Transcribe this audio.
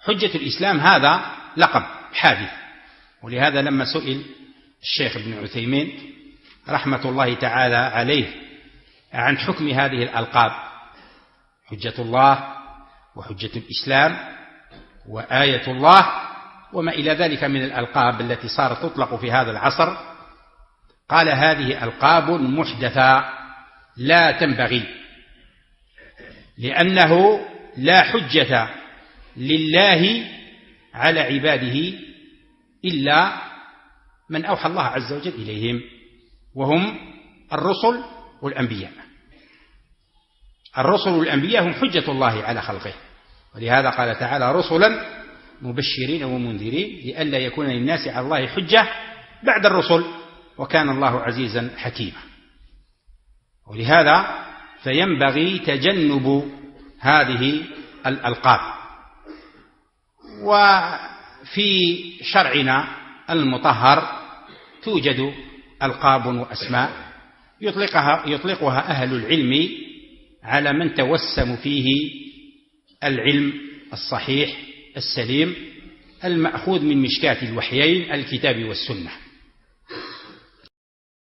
حجة الإسلام هذا لقب حادث، ولهذا لما سئل الشيخ ابن عثيمين رحمة الله تعالى عليه عن حكم هذه الألقاب، حجة الله وحجة الإسلام وآية الله وما إلى ذلك من الألقاب التي صارت تطلق في هذا العصر، قال هذه ألقاب محدثة لا تنبغي، لأنه لا حجة لله على عباده إلا من أوحى الله عز وجل إليهم، وهم الرسل والأنبياء. الرسل والأنبياء هم حجة الله على خلقه، ولهذا قال تعالى رسلا مبشرين ومنذرين لئلا يكون للناس على الله حجة بعد الرسل وكان الله عزيزا حكيما. ولهذا فينبغي تجنب هذه الألقاب. وفي شرعنا المطهر توجد ألقاب وأسماء يطلقها أهل العلم على من توسم فيه العلم الصحيح السليم المأخوذ من مشكاة الوحيين الكتاب والسنة.